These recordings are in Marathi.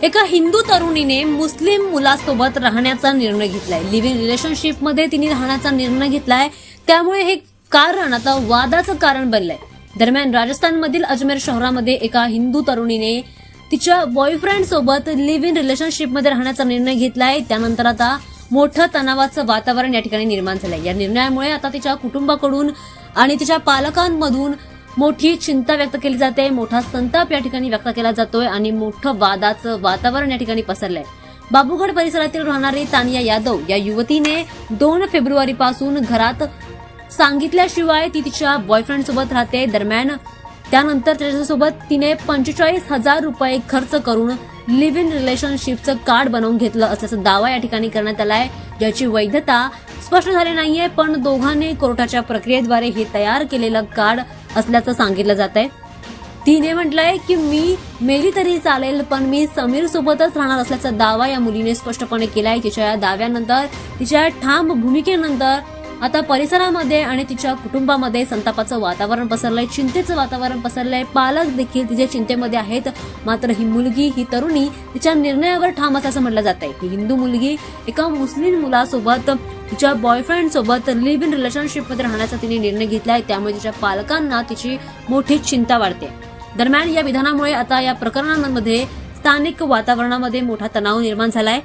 एका हिंदू तरुणीने मुस्लिम मुलासोबत राहण्याचा निर्णय घेतलाय. लिव्ह इन रिलेशनशिपमध्ये तिने राहण्याचा निर्णय घेतलाय. त्यामुळे हे कारण आता वादाचं कारण बनलंय. दरम्यान राजस्थानमधील अजमेर शहरामध्ये एका हिंदू तरुणीने तिच्या बॉयफ्रेंड सोबत लिव्ह इन रिलेशनशिपमध्ये राहण्याचा निर्णय घेतलाय. त्यानंतर आता मोठं तणावाचं वातावरण या ठिकाणी निर्माण झालंय. या निर्णयामुळे आता तिच्या कुटुंबाकडून आणि तिच्या पालकांमधून मोठी चिंता व्यक्त केली जाते. मोठा संताप या ठिकाणी व्यक्त केला जातोय आणि मोठं वादाचं वातावरण या ठिकाणी पसरलंय. बाबूगड परिसरातील राहणारी तानिया यादव या युवतीने 2 फेब्रुवारीपासून घरात सांगितल्याशिवाय ती तिच्या बॉयफ्रेंड सोबत राहते. दरम्यान त्यानंतर त्याच्यासोबत तिने 45,000 रुपये खर्च करून लिव्ह इन रिलेशनशिपचं कार्ड बनवून घेतलं असल्याचा दावा या ठिकाणी करण्यात आलाय. याची वैधता स्पष्ट झाली नाहीये, पण दोघांनी कोर्टाच्या प्रक्रियेद्वारे हे तयार केलेलं कार्ड असल्याचं सांगितलं जात आहे. तिने म्हटलंय की मी मेली तरी चालेल, पण मी समीर सोबतच राहणार असल्याचा दावा या मुलीने स्पष्टपणे केलाय. तिच्या या दाव्यानंतर, तिच्या ठाम भूमिकेनंतर आता परिसरामध्ये आणि तिच्या कुटुंबामध्ये संतापाचं वातावरण पसरलंय, चिंतेचं वातावरण पसरलंय. पालक देखील तिच्या चिंतेमध्ये आहेत. मात्र ही तरुणी तिच्या निर्णयावर ठाम असल्याचं म्हटलं जात आहे. ही हिंदू मुलगी एका मुस्लिम मुलासोबत तिच्या बॉयफ्रेंड सोबत लिव्ह इन रिलेशनशिपमध्ये राहण्याचा तिने निर्णय घेतलाय. त्यामुळे तिच्या पालकांना तिची मोठी चिंता वाढते. दरम्यान या विधानामुळे आता या प्रकरणांमध्ये स्थानिक वातावरणामध्ये मोठा तणाव निर्माण झालाय.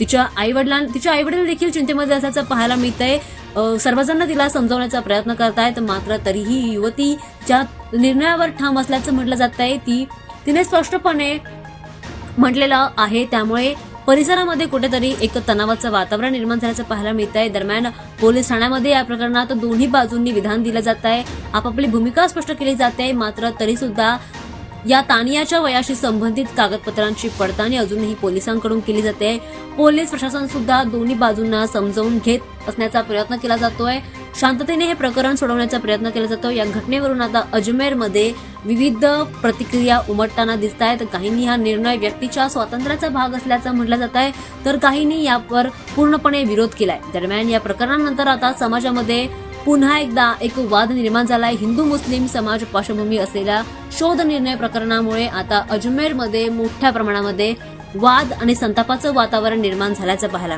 तिच्या आईवडील देखील चिंतेमध्ये असल्याचं पाहायला मिळतंय. सर्वजण तिला समजावण्याचा प्रयत्न करतायत. मात्र तरीही ही युवती ज्या निर्णयावर ठाम असल्याचं म्हटलं जात आहे, तिने स्पष्टपणे म्हटलेलं आहे. त्यामुळे परिसरामध्ये कुठेतरी एक तणावाचं वातावरण निर्माण झाल्याचं पाहायला मिळत आहे. दरम्यान पोलीस ठाण्यामध्ये या प्रकरणात दोन्ही बाजूंनी विधान दिलं जात आहे. आपापली भूमिका स्पष्ट केली जाते. मात्र तरी सुद्धा या तानियाच्या वयाशी संबंधित कागदपत्रांची पडताळणी अजूनही पोलिसांकडून केली जाते. पोलीस प्रशासन सुद्धा दोन्ही बाजूंना समजावून घेत असण्याचा प्रयत्न केला जातोय. शांततेने हे प्रकरण सोडवण्याचा प्रयत्न केला जातो. या घटनेवरून आता अजमेरमध्ये विविध प्रतिक्रिया उमटताना दिसत आहेत. काहींनी हा निर्णय व्यक्तीच्या स्वातंत्र्याचा भाग असल्याचं म्हटलं जात आहे, तर काहींनी यावर पूर्णपणे विरोध केलाय. दरम्यान या प्रकरणानंतर आता समाजामध्ये पुन्हा एकदा एक वाद निर्माण झालाय. हिंदू मुस्लिम समाज पार्श्वभूमी असलेल्या शोध निर्णय प्रकरणामुळे आता अजमेरमध्ये मोठ्या प्रमाणामध्ये वाद आणि संतापाचं वातावरण निर्माण झाल्याचं पाहायला